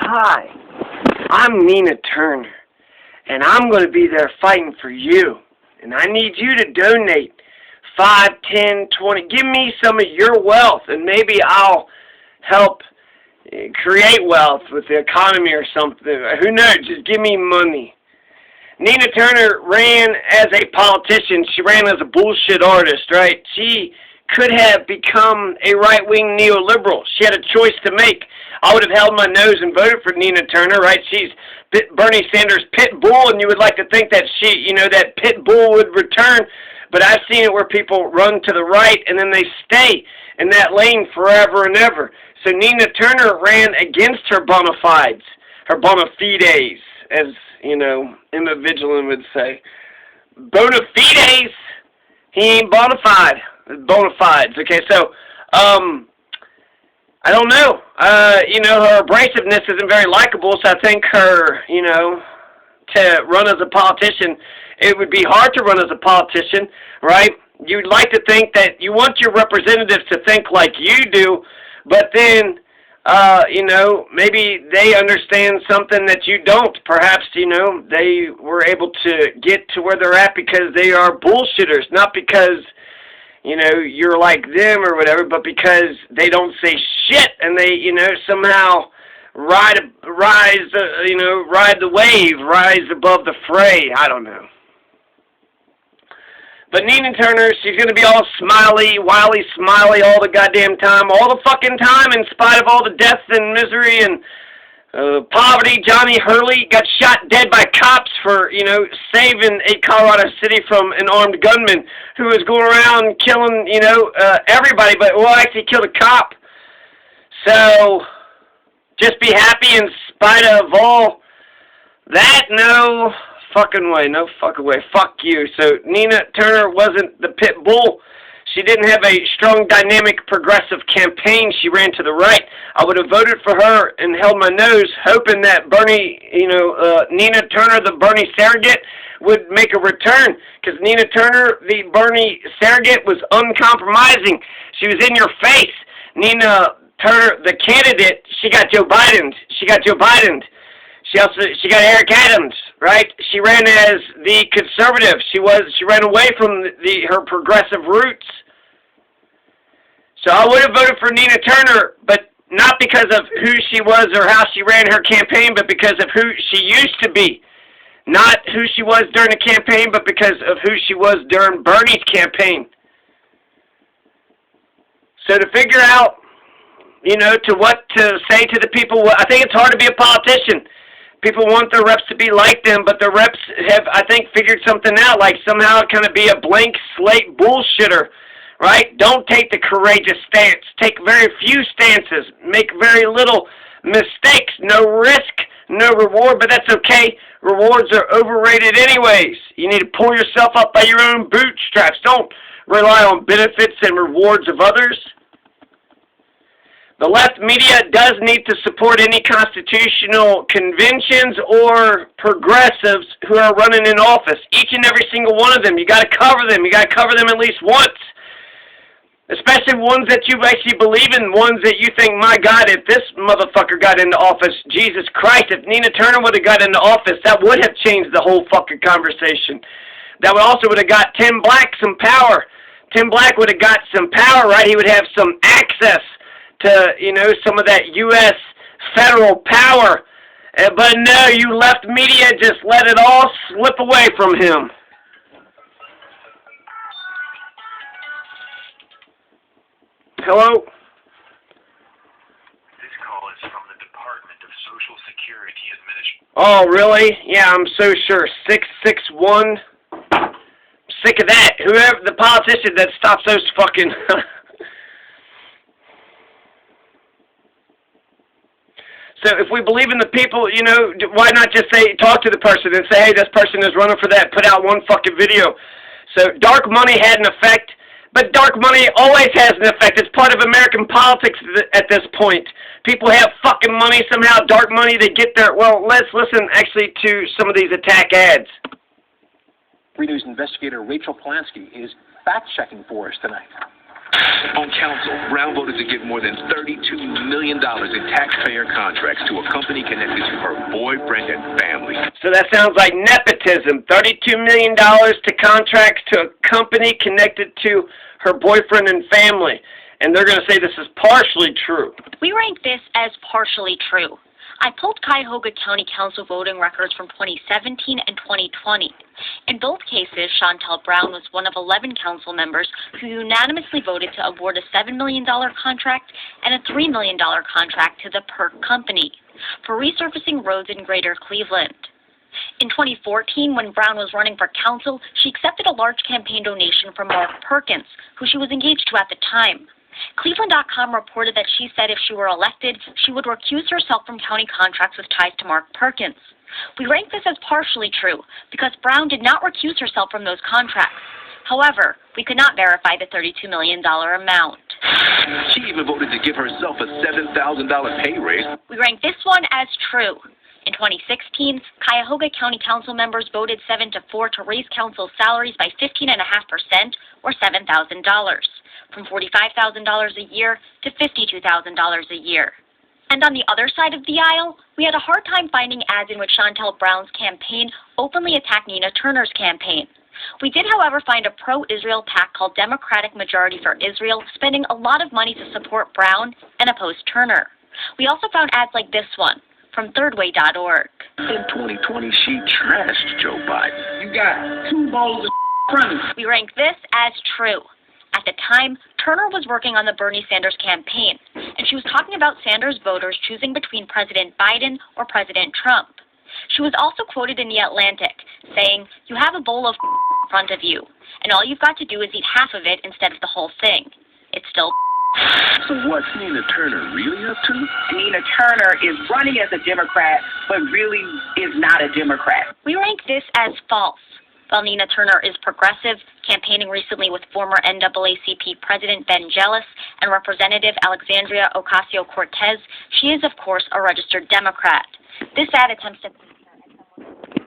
Hi, I'm Nina Turner, and I'm going to be there fighting for you. And I need you to donate 5, 10, 20. Give me some of your wealth, and maybe I'll help create wealth with the economy or something. Who knows? Just give me money. Nina Turner ran as a politician. She ran as a bullshit artist, right? She could have become a right-wing neoliberal. She had a choice to make. I would have held my nose and voted for Nina Turner, right? She's Bernie Sanders' pit bull, and you would like to think that that pit bull would return. But I've seen it where people run to the right, and then they stay in that lane forever and ever. So Nina Turner ran against her bona fides, her bona fides, as, Emma Vigilant would say. Bona fides? He ain't bona fide. Bona fides. Okay, so, I don't know. Her abrasiveness isn't very likable, so I think her, to run as a politician, it would be hard to run as a politician, right? You'd like to think that you want your representatives to think like you do, but then, maybe they understand something that you don't. Perhaps, they were able to get to where they're at because they are bullshitters, not because, you're like them or whatever, but because they don't say shit and they, somehow ride the wave, rise above the fray. I don't know. But Nina Turner, she's going to be all smiley, wily, smiley all the goddamn time, all the fucking time, in spite of all the death and misery and poverty. Johnny Hurley got shot dead by cops for, saving Colorado City from an armed gunman who was going around killing, everybody, but, actually killed a cop. So, just be happy in spite of all that? No fucking way, no fucking way. Fuck you. So, Nina Turner wasn't the pit bull. She didn't have a strong, dynamic, progressive campaign. She ran to the right. I would have voted for her and held my nose, hoping that Nina Turner, the Bernie surrogate, would make a return. Because Nina Turner, the Bernie surrogate, was uncompromising. She was in your face. Nina Turner, the candidate, she got Joe Biden. She got She got Eric Adams, right? She ran as the conservative. She ran away from her progressive roots. So I would have voted for Nina Turner, but not because of who she was or how she ran her campaign, but because of who she used to be. Not who she was during the campaign, but because of who she was during Bernie's campaign. So to figure out, to what to say to the people, I think it's hard to be a politician. People want their reps to be like them, but the reps have, I think, figured something out, like somehow kind of be a blank slate bullshitter, right? Don't take the courageous stance. Take very few stances. Make very little mistakes. No risk, no reward, but that's okay. Rewards are overrated anyways. You need to pull yourself up by your own bootstraps. Don't rely on benefits and rewards of others. The left media does need to support any constitutional conventions or progressives who are running in office. Each and every single one of them. You got to cover them. You got to cover them at least once. Especially ones that you actually believe in, ones that you think, my God, if this motherfucker got into office, Jesus Christ, if Nina Turner would have got into office, that would have changed the whole fucking conversation. That would have got Tim Black some power. Tim Black would have got some power, right? He would have some access to, some of that U.S. federal power. But no, you left media just let it all slip away from him. Hello? This call is from the Department of Social Security Administration. Oh, really? Yeah, I'm so sure. 661. Sick of that. Whoever, the politician that stops those fucking... So if we believe in the people, why not just talk to the person and say, hey, this person is running for that, put out one fucking video. So dark money had an effect, but dark money always has an effect. It's part of American politics at this point. People have fucking money somehow, dark money, they get there. Well, let's listen actually to some of these attack ads. Free News investigator Rachel Polanski is fact-checking for us tonight. On council, Brown voted to give more than $32 million in taxpayer contracts to a company connected to her boyfriend and family. So that sounds like nepotism. $32 million to contracts to a company connected to her boyfriend and family. And they're going to say this is partially true. We rank this as partially true. I pulled Cuyahoga County Council voting records from 2017 and 2020. In both cases, Chantel Brown was one of 11 council members who unanimously voted to award a $7 million contract and a $3 million contract to the Perk Company for resurfacing roads in Greater Cleveland. In 2014, when Brown was running for council, she accepted a large campaign donation from Mark Perkins, who she was engaged to at the time. Cleveland.com reported that she said if she were elected, she would recuse herself from county contracts with ties to Mark Perkins. We rank this as partially true because Brown did not recuse herself from those contracts. However, we could not verify the $32 million amount. She even voted to give herself a $7,000 pay raise. We rank this one as true. In 2016, Cuyahoga County Council members voted 7-4 to raise council salaries by 15.5%, or $7,000, from $45,000 a year to $52,000 a year. And on the other side of the aisle, we had a hard time finding ads in which Chantel Brown's campaign openly attacked Nina Turner's campaign. We did, however, find a pro-Israel PAC called Democratic Majority for Israel, spending a lot of money to support Brown and oppose Turner. We also found ads like this one, from thirdway.org. In 2020, she trashed Joe Biden. You got 2 bowls of premise. We rank this as true. At the time, Turner was working on the Bernie Sanders campaign, and she was talking about Sanders voters choosing between President Biden or President Trump. She was also quoted in The Atlantic, saying, "You have a bowl of in front of you, and all you've got to do is eat half of it instead of the whole thing. It's still." So what's Nina Turner really up to? Nina Turner is running as a Democrat, but really is not a Democrat. We rank this as false. While Nina Turner is progressive, campaigning recently with former NAACP President Ben Jealous and Representative Alexandria Ocasio-Cortez, she is, of course, a registered Democrat. This ad attempts to